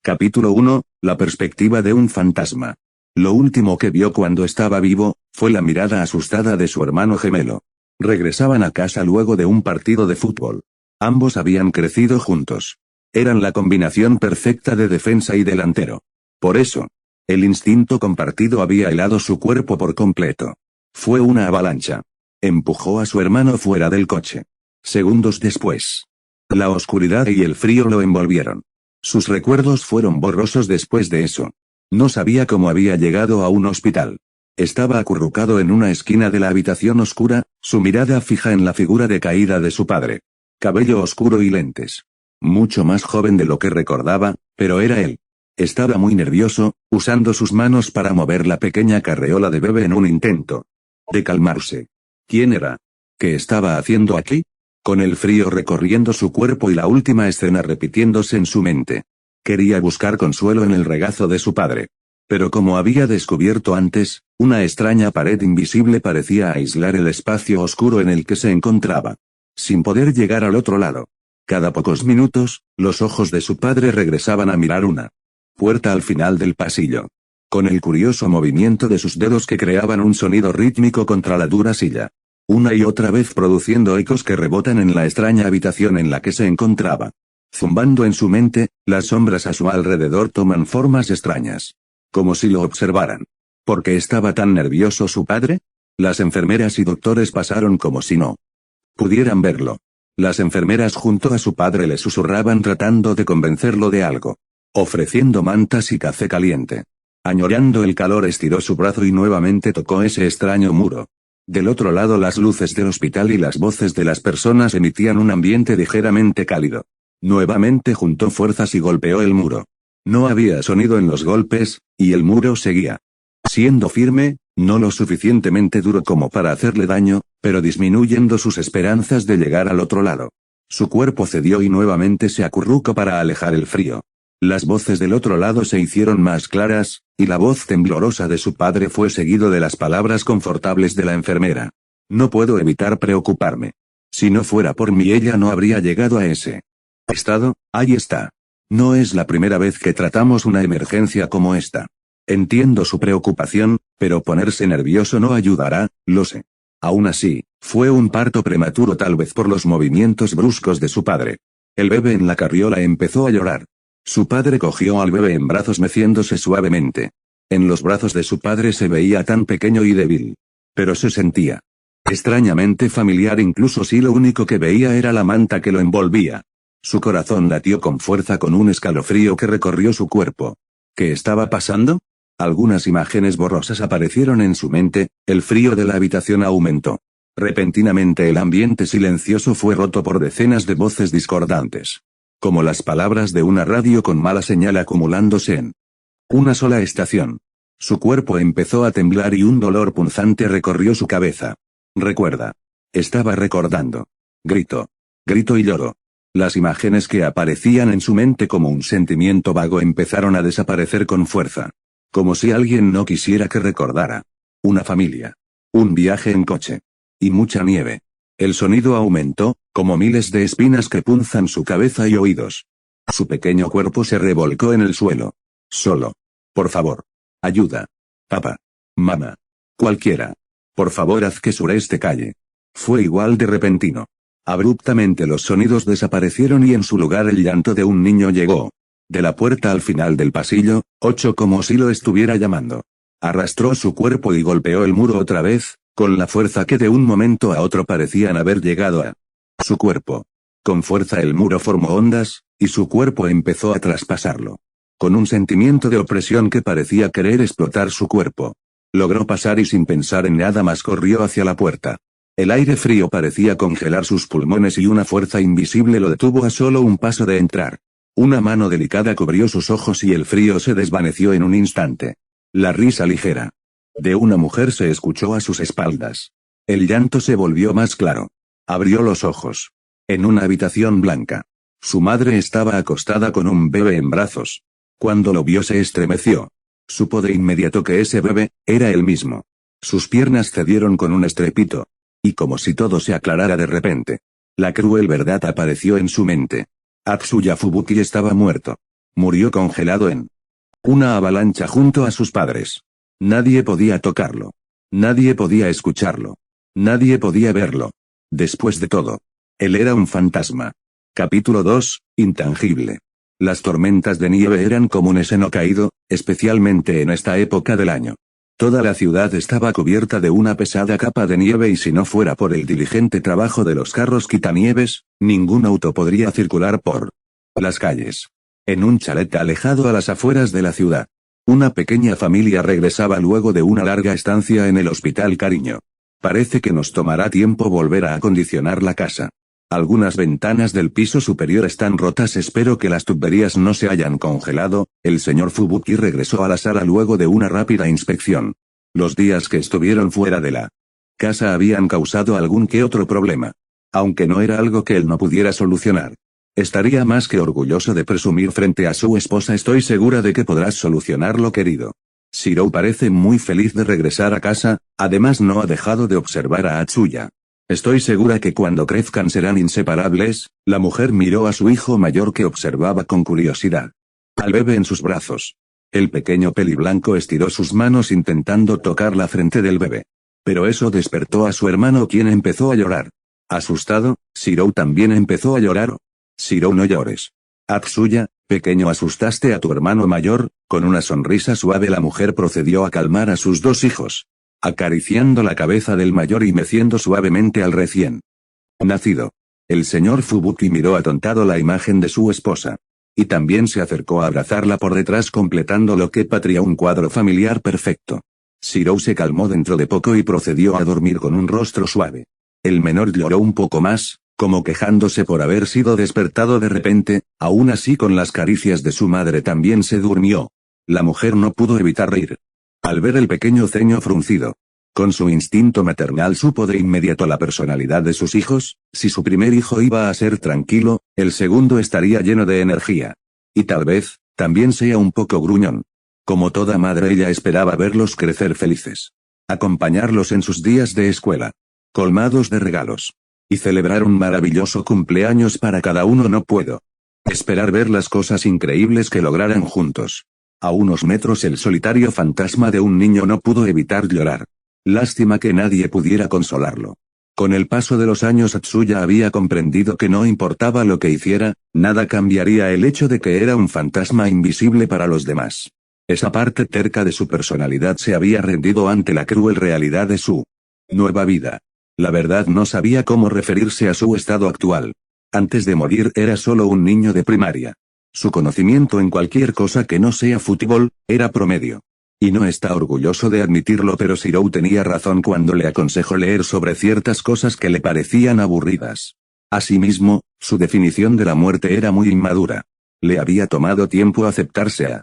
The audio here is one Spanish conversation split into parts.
Capítulo 1, la perspectiva de un fantasma. Lo último que vio cuando estaba vivo, fue la mirada asustada de su hermano gemelo. Regresaban a casa luego de un partido de fútbol. Ambos habían crecido juntos. Eran la combinación perfecta de defensa y delantero. Por eso, el instinto compartido había helado su cuerpo por completo. Fue una avalancha. Empujó a su hermano fuera del coche. Segundos después, la oscuridad y el frío lo envolvieron. Sus recuerdos fueron borrosos después de eso. No sabía cómo había llegado a un hospital. Estaba acurrucado en una esquina de la habitación oscura, su mirada fija en la figura decaída de su padre. Cabello oscuro y lentes. Mucho más joven de lo que recordaba, pero era él. Estaba muy nervioso, usando sus manos para mover la pequeña carreola de bebé en un intento de calmarse. ¿Quién era? ¿Qué estaba haciendo aquí? Con el frío recorriendo su cuerpo y la última escena repitiéndose en su mente. Quería buscar consuelo en el regazo de su padre. Pero como había descubierto antes, una extraña pared invisible parecía aislar el espacio oscuro en el que se encontraba. Sin poder llegar al otro lado. Cada pocos minutos, los ojos de su padre regresaban a mirar una puerta al final del pasillo. Con el curioso movimiento de sus dedos que creaban un sonido rítmico contra la dura silla. Una y otra vez produciendo ecos que rebotan en la extraña habitación en la que se encontraba. Zumbando en su mente, las sombras a su alrededor toman formas extrañas. Como si lo observaran. ¿Por qué estaba tan nervioso su padre? Las enfermeras y doctores pasaron como si no pudieran verlo. Las enfermeras junto a su padre le susurraban tratando de convencerlo de algo. Ofreciendo mantas y café caliente. Añorando el calor estiró su brazo y nuevamente tocó ese extraño muro. Del otro lado las luces del hospital y las voces de las personas emitían un ambiente ligeramente cálido. Nuevamente juntó fuerzas y golpeó el muro. No había sonido en los golpes, y el muro seguía siendo firme, no lo suficientemente duro como para hacerle daño, pero disminuyendo sus esperanzas de llegar al otro lado. Su cuerpo cedió y nuevamente se acurrucó para alejar el frío. Las voces del otro lado se hicieron más claras, y la voz temblorosa de su padre fue seguido de las palabras confortables de la enfermera. No puedo evitar preocuparme. Si no fuera por mí ella no habría llegado a ese estado. Ahí está. No es la primera vez que tratamos una emergencia como esta. Entiendo su preocupación, pero ponerse nervioso no ayudará, lo sé. Aún así, fue un parto prematuro tal vez por los movimientos bruscos de su padre. El bebé en la carriola empezó a llorar. Su padre cogió al bebé en brazos meciéndose suavemente. En los brazos de su padre se veía tan pequeño y débil. Pero se sentía extrañamente familiar incluso si lo único que veía era la manta que lo envolvía. Su corazón latió con fuerza con un escalofrío que recorrió su cuerpo. ¿Qué estaba pasando? Algunas imágenes borrosas aparecieron en su mente, el frío de la habitación aumentó. Repentinamente el ambiente silencioso fue roto por decenas de voces discordantes. Como las palabras de una radio con mala señal acumulándose en una sola estación. Su cuerpo empezó a temblar y un dolor punzante recorrió su cabeza. Recuerda. Estaba recordando. Grito. Grito y lloro. Las imágenes que aparecían en su mente como un sentimiento vago empezaron a desaparecer con fuerza. Como si alguien no quisiera que recordara. Una familia. Un viaje en coche. Y mucha nieve. El sonido aumentó, como miles de espinas que punzan su cabeza y oídos. Su pequeño cuerpo se revolcó en el suelo. Solo. Por favor. Ayuda. Papá. Mamá. Cualquiera. Por favor haz que Sureste calle. Fue igual de repentino. Abruptamente los sonidos desaparecieron y en su lugar el llanto de un niño llegó. De la puerta al final del pasillo, 8 como si lo estuviera llamando. Arrastró su cuerpo y golpeó el muro otra vez, con la fuerza que de un momento a otro parecían haber llegado a su cuerpo. Con fuerza el muro formó ondas, y su cuerpo empezó a traspasarlo. Con un sentimiento de opresión que parecía querer explotar su cuerpo. Logró pasar y sin pensar en nada más corrió hacia la puerta. El aire frío parecía congelar sus pulmones y una fuerza invisible lo detuvo a solo un paso de entrar. Una mano delicada cubrió sus ojos y el frío se desvaneció en un instante. La risa ligera de una mujer se escuchó a sus espaldas. El llanto se volvió más claro. Abrió los ojos. En una habitación blanca. Su madre estaba acostada con un bebé en brazos. Cuando lo vio se estremeció. Supo de inmediato que ese bebé era él mismo. Sus piernas cedieron con un estrépito. Y como si todo se aclarara de repente. La cruel verdad apareció en su mente. Atsuya Fubuki estaba muerto. Murió congelado en una avalancha junto a sus padres. Nadie podía tocarlo. Nadie podía escucharlo. Nadie podía verlo. Después de todo, él era un fantasma. Capítulo 2, Intangible. Las tormentas de nieve eran comunes en Hokkaido, especialmente en esta época del año. Toda la ciudad estaba cubierta de una pesada capa de nieve y si no fuera por el diligente trabajo de los carros quitanieves, ningún auto podría circular por las calles. En un chalet alejado a las afueras de la ciudad, una pequeña familia regresaba luego de una larga estancia en el hospital Cariño. Parece que nos tomará tiempo volver a acondicionar la casa. Algunas ventanas del piso superior están rotas, espero que las tuberías no se hayan congelado. El señor Fubuki regresó a la sala luego de una rápida inspección. Los días que estuvieron fuera de la casa habían causado algún que otro problema. Aunque no era algo que él no pudiera solucionar. Estaría más que orgulloso de presumir frente a su esposa. Estoy segura de que podrás solucionarlo, querido. Shirou parece muy feliz de regresar a casa, además no ha dejado de observar a Atsuya. Estoy segura que cuando crezcan serán inseparables. La mujer miró a su hijo mayor que observaba con curiosidad al bebé en sus brazos. El pequeño peliblanco estiró sus manos intentando tocar la frente del bebé. Pero eso despertó a su hermano, quien empezó a llorar. Asustado, Shirou también empezó a llorar. Shirou, no llores. Atsuya, pequeño, asustaste a tu hermano mayor. Con una sonrisa suave la mujer procedió a calmar a sus dos hijos, acariciando la cabeza del mayor y meciendo suavemente al recién nacido. El señor Fubuki miró atontado la imagen de su esposa. Y también se acercó a abrazarla por detrás, completando lo que parecía un cuadro familiar perfecto. Shirou se calmó dentro de poco y procedió a dormir con un rostro suave. El menor lloró un poco más, como quejándose por haber sido despertado de repente. Aún así, con las caricias de su madre también se durmió. La mujer no pudo evitar reír al ver el pequeño ceño fruncido. Con su instinto maternal supo de inmediato la personalidad de sus hijos. Si su primer hijo iba a ser tranquilo, el segundo estaría lleno de energía. Y tal vez, también sea un poco gruñón. Como toda madre, ella esperaba verlos crecer felices. Acompañarlos en sus días de escuela, colmados de regalos. Y celebrar un maravilloso cumpleaños para cada uno. No puedo esperar ver las cosas increíbles que lograran juntos. A unos metros el solitario fantasma de un niño no pudo evitar llorar. Lástima que nadie pudiera consolarlo. Con el paso de los años Atsuya había comprendido que no importaba lo que hiciera, nada cambiaría el hecho de que era un fantasma invisible para los demás. Esa parte terca de su personalidad se había rendido ante la cruel realidad de su nueva vida. La verdad, no sabía cómo referirse a su estado actual. Antes de morir era solo un niño de primaria. Su conocimiento en cualquier cosa que no sea fútbol, era promedio. Y no está orgulloso de admitirlo, pero Shirou tenía razón cuando le aconsejó leer sobre ciertas cosas que le parecían aburridas. Asimismo, su definición de la muerte era muy inmadura. Le había tomado tiempo aceptarse a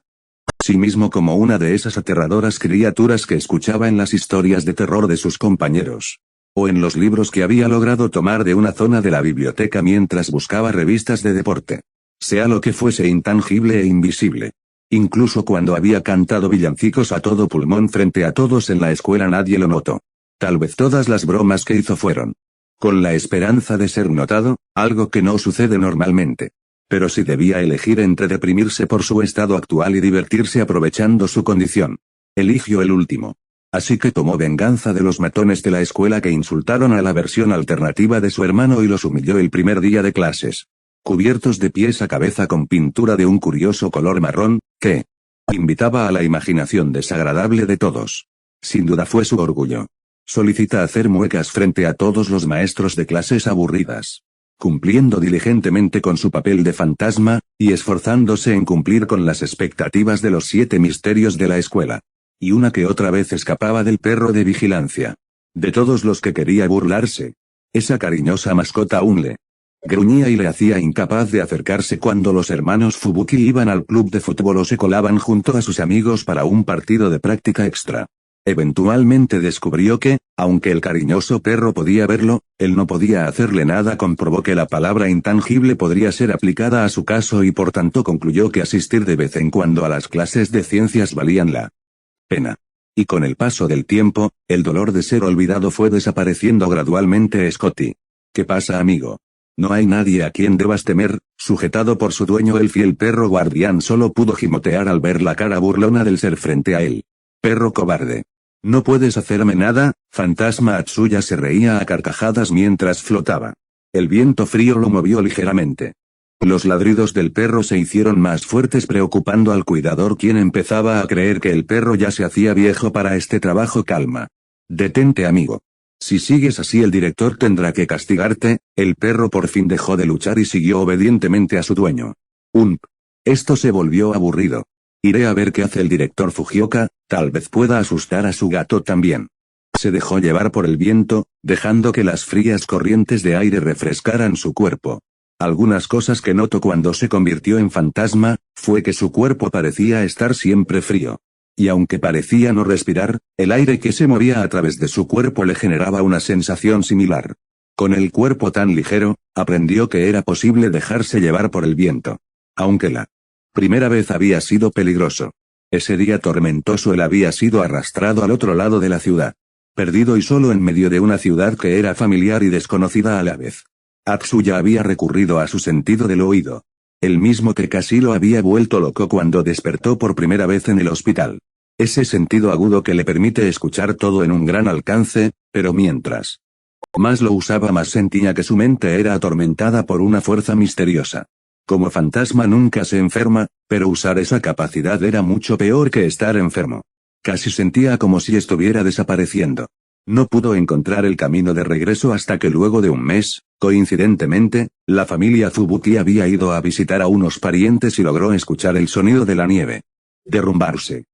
sí mismo como una de esas aterradoras criaturas que escuchaba en las historias de terror de sus compañeros. O en los libros que había logrado tomar de una zona de la biblioteca mientras buscaba revistas de deporte. Sea lo que fuese, intangible e invisible. Incluso cuando había cantado villancicos a todo pulmón frente a todos en la escuela, nadie lo notó. Tal vez todas las bromas que hizo fueron con la esperanza de ser notado, algo que no sucede normalmente. Pero si debía elegir entre deprimirse por su estado actual y divertirse aprovechando su condición, eligió el último. Así que tomó venganza de los matones de la escuela que insultaron a la versión alternativa de su hermano y los humilló el primer día de clases. Cubiertos de pies a cabeza con pintura de un curioso color marrón, que invitaba a la imaginación desagradable de todos. Sin duda fue su orgullo. Solicita hacer muecas frente a todos los maestros de clases aburridas. Cumpliendo diligentemente con su papel de fantasma, y esforzándose en cumplir con las expectativas de los 7 misterios de la escuela. Y una que otra vez escapaba del perro de vigilancia. De todos los que quería burlarse. Esa cariñosa mascota aún le gruñía y le hacía incapaz de acercarse cuando los hermanos Fubuki iban al club de fútbol o se colaban junto a sus amigos para un partido de práctica extra. Eventualmente descubrió que, aunque el cariñoso perro podía verlo, él no podía hacerle nada. Comprobó que la palabra intangible podría ser aplicada a su caso y por tanto concluyó que asistir de vez en cuando a las clases de ciencias valían la pena. Y con el paso del tiempo, el dolor de ser olvidado fue desapareciendo gradualmente. Scotty. ¿Qué pasa, amigo? No hay nadie a quien debas temer. Sujetado por su dueño, el fiel perro guardián solo pudo gimotear al ver la cara burlona del ser frente a él. Perro cobarde. No puedes hacerme nada. Fantasma Atsuya se reía a carcajadas mientras flotaba. El viento frío lo movió ligeramente. Los ladridos del perro se hicieron más fuertes, preocupando al cuidador, quien empezaba a creer que el perro ya se hacía viejo para este trabajo. Calma. Detente, amigo. Si sigues así, el director tendrá que castigarte. El perro por fin dejó de luchar y siguió obedientemente a su dueño. Esto se volvió aburrido. Iré a ver qué hace el director Fujioka, tal vez pueda asustar a su gato también. Se dejó llevar por el viento, dejando que las frías corrientes de aire refrescaran su cuerpo. Algunas cosas que notó cuando se convirtió en fantasma, fue que su cuerpo parecía estar siempre frío. Y aunque parecía no respirar, el aire que se movía a través de su cuerpo le generaba una sensación similar. Con el cuerpo tan ligero, aprendió que era posible dejarse llevar por el viento. Aunque la primera vez había sido peligroso. Ese día tormentoso él había sido arrastrado al otro lado de la ciudad. Perdido y solo en medio de una ciudad que era familiar y desconocida a la vez. Atsuya había recurrido a su sentido del oído. El mismo que casi lo había vuelto loco cuando despertó por primera vez en el hospital. Ese sentido agudo que le permite escuchar todo en un gran alcance, pero mientras más lo usaba, más sentía que su mente era atormentada por una fuerza misteriosa. Como fantasma nunca se enferma, pero usar esa capacidad era mucho peor que estar enfermo. Casi sentía como si estuviera desapareciendo. No pudo encontrar el camino de regreso hasta que luego de un mes, coincidentemente, la familia Fubuki había ido a visitar a unos parientes y logró escuchar el sonido de la nieve derrumbarse.